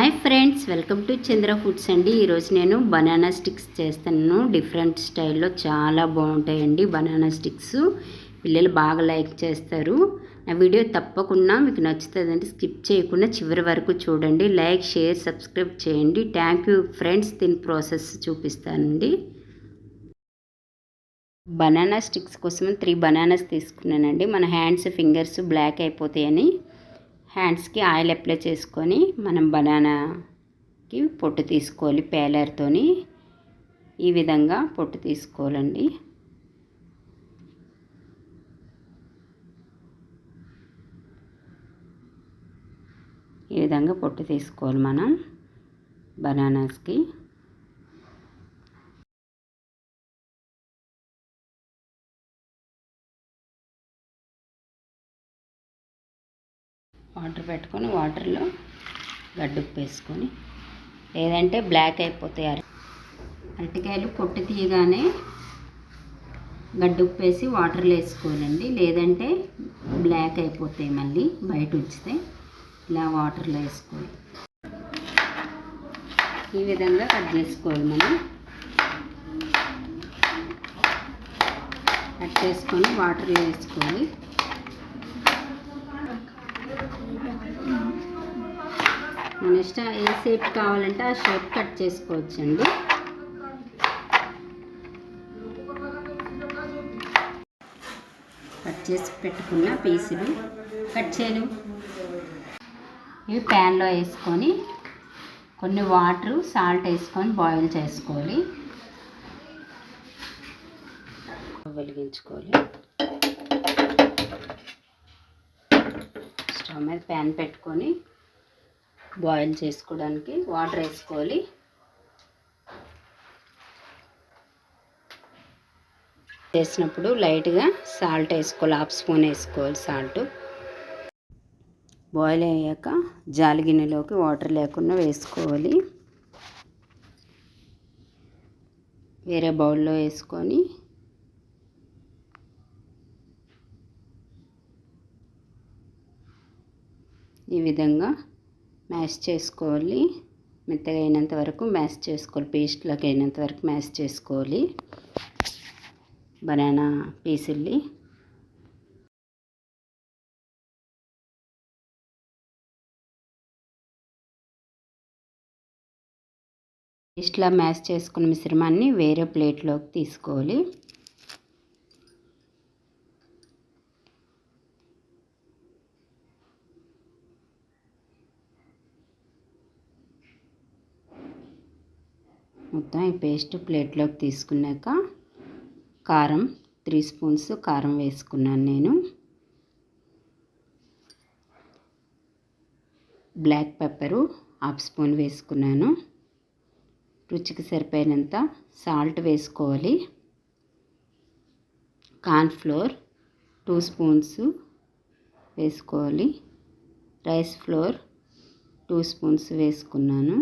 Hi friends, welcome to Chandra foods అండి. ఈరోజు నేను బనానా స్టిక్స్ చేస్తాను. డిఫరెంట్ స్టైల్లో చాలా బాగుంటాయండి బనానా స్టిక్స్. పిల్లలు బాగా లైక్ చేస్తారు. నా వీడియో తప్పకుండా మీకు నచ్చుతుందండి. స్కిప్ చేయకుండా చివరి వరకు చూడండి. లైక్, షేర్, సబ్స్క్రైబ్ చేయండి. Thank you friends. దీని ప్రాసెస్ చూపిస్తానండి. బనానా స్టిక్స్ కోసం 3 బనానాస్ తీసుకున్నానండి. మన హ్యాండ్స్, ఫింగర్స్ బ్లాక్ అయిపోతాయని హ్యాండ్స్కి ఆయిల్ అప్లై చేసుకొని మనం బనానాకి పొట్టు తీసుకోవాలి. పేలర్తోని ఈ విధంగా పొట్టు తీసుకోవాలండి. ఈ విధంగా పొట్టు తీసుకోవాలి మనం బనానాస్కి. వాటర్ పెట్టుకొని వాటర్లో గడ్డుప్పు వేసుకొని, లేదంటే బ్లాక్ అయిపోతాయి. అరటికాయలు పొట్టు తీయగానే గడ్డుప్పు వేసి వాటర్లో వేసుకోవాలండి, లేదంటే బ్లాక్ అయిపోతాయి. మళ్ళీ బయట ఉంచితే ఇలా వాటర్లో వేసుకోవాలి. ఈ విధంగా కట్ చేసుకోవాలి. మనం కట్ చేసుకొని వాటర్లో వేసుకోవాలి. మన ఇష్టం ఏ షేప్ కావాలంటే ఆ షేప్ కట్ చేసుకోవచ్చండి. కట్ చేసి పెట్టుకున్న పీసులు కట్ చేయలు ఇవి ప్యాన్లో వేసుకొని కొన్ని వాటర్, సాల్ట్ వేసుకొని బాయిల్ చేసుకోవాలి. వెలిగించుకోవాలి. స్టవ్ మీద ప్యాన్ పెట్టుకొని బాయిల్ చేసుకోవడానికి వాటర్ వేసుకోవాలి. వేసినప్పుడు లైట్గా సాల్ట్ వేసుకోవాలి. 1/2 స్పూన్ వేసుకోవాలి సాల్ట్. బాయిల్ అయ్యాక జాలి గిన్నెలోకి వాటర్ లేకుండా వేసుకోవాలి. వేరే బౌల్లో వేసుకొని ఈ విధంగా మ్యాష్ చేసుకోవాలి. మెత్తగా అయినంత వరకు మ్యాష్ చేసుకోవాలి. పేస్ట్లాగా అయినంత వరకు మ్యాష్ చేసుకోవాలి బనానా పీసుల్ని. పేస్ట్లా మ్యాష్ చేసుకున్న మిశ్రమాన్ని వేరే ప్లేట్లోకి తీసుకోవాలి. మొత్తం ఈ పేస్ట్ ప్లేట్లోకి తీసుకున్నాక కారం 3 స్పూన్స్ కారం వేసుకున్నాను నేను. బ్లాక్ పెప్పరు 1/2 స్పూన్ వేసుకున్నాను. రుచికి సరిపోయినంత సాల్ట్ వేసుకోవాలి. కార్న్ఫ్లోర్ 2 స్పూన్స్ వేసుకోవాలి. రైస్ ఫ్లోర్ 2 స్పూన్స్ వేసుకున్నాను.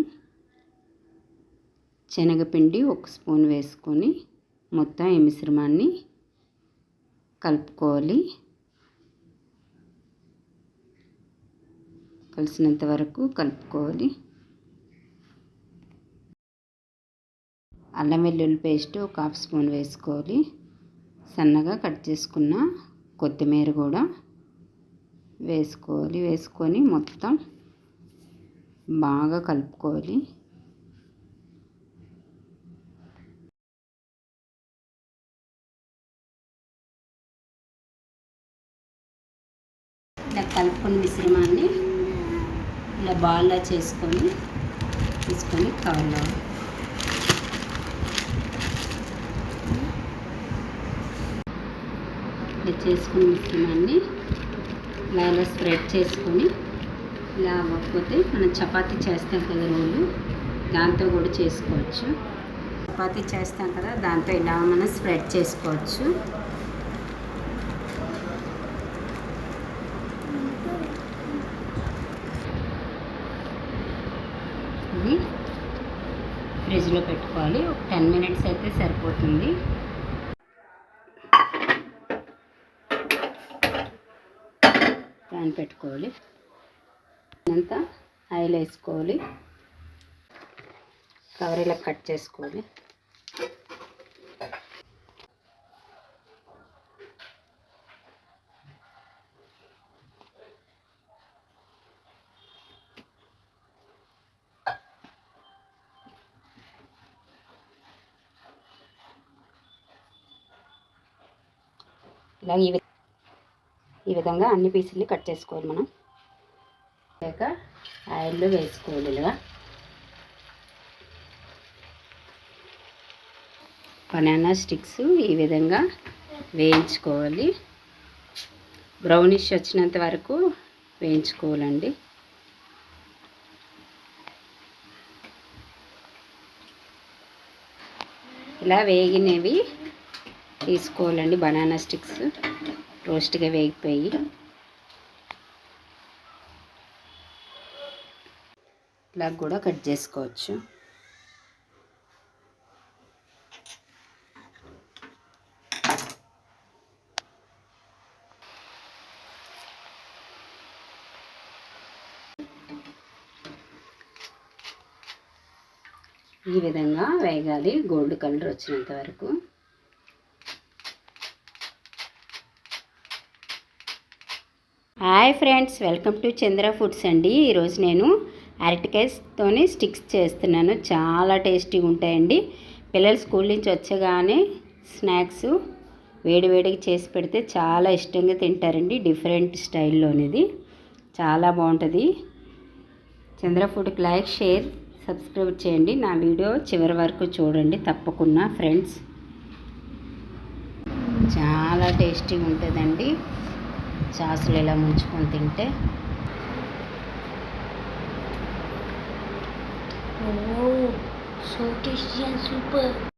శనగపిండి 1 స్పూన్ వేసుకొని మొత్తం ఈ మిశ్రమాన్ని కలుపుకోవాలి. కలిసినంత వరకు కలుపుకోవాలి. అల్లం వెల్లుల్లి పేస్ట్ 1/2 స్పూన్ వేసుకోవాలి. సన్నగా కట్ చేసుకున్న కొత్తిమీర కూడా వేసుకోవాలి. వేసుకొని మొత్తం బాగా కలుపుకోవాలి. ఇలా కలుపుకున్న మిశ్రమాన్ని ఇలా బాల్లా తీసుకొని కవర్లో ఇలా చేసుకున్న మిశ్రమాన్ని ఇలా స్ప్రెడ్ చేసుకొని, ఇలా అవ్వకపోతే మనం చపాతీ చేస్తాం కదా రోలు, దాంతో కూడా చేసుకోవచ్చు. చపాతీ చేస్తాం కదా దాంతో ఇలా మనం స్ప్రెడ్ చేసుకోవచ్చు. ఇది ఫ్రిడ్జ్లో పెట్టుకోవాలి. ఒక 10 మినిట్స్ అయితే సరిపోతుంది. ప్యాన్ పెట్టుకోవాలి. అంతా ఆయిల్ వేసుకోవాలి. కవర్ ఇలా కట్ చేసుకోవాలి. ఇలా ఈ విధంగా అన్ని పీసుల్ని కట్ చేసుకోవాలి. మనం లేక ఆయిల్లో వేసుకోవాలి. ఇలా బనానా స్టిక్స్ ఈ విధంగా వేయించుకోవాలి. బ్రౌనిష్ వచ్చినంత వరకు వేయించుకోవాలండి. ఇలా వేగినవి తీసుకోవాలండి. బనానా స్టిక్స్ రోస్ట్గా వేగిపోయి ఇలా కూడా కట్ చేసుకోవచ్చు. ఈ విధంగా వేగాలి గోల్డ్ కలర్ వచ్చినంత వరకు. Hi friends, welcome to Chandra foods అండి. ఈరోజు నేను అరటికాయతోని స్టిక్స్ చేస్తున్నాను. చాలా టేస్టీగా ఉంటాయండి. పిల్లలు స్కూల్ నుంచి వచ్చగానే స్నాక్స్ వేడివేడిగా చేసి పెడితే చాలా ఇష్టంగా తింటారండి. డిఫరెంట్ స్టైల్లోనిది చాలా బాగుంటుంది. చంద్ర ఫుడ్కి లైక్, షేర్, సబ్స్క్రైబ్ చేయండి. నా వీడియో చివరి వరకు చూడండి తప్పకుండా ఫ్రెండ్స్. చాలా టేస్టీగా ఉంటుందండి. సాసులు ఇలా ముంచుకొని తింటే సో టేస్టీ అండ్ సూపర్.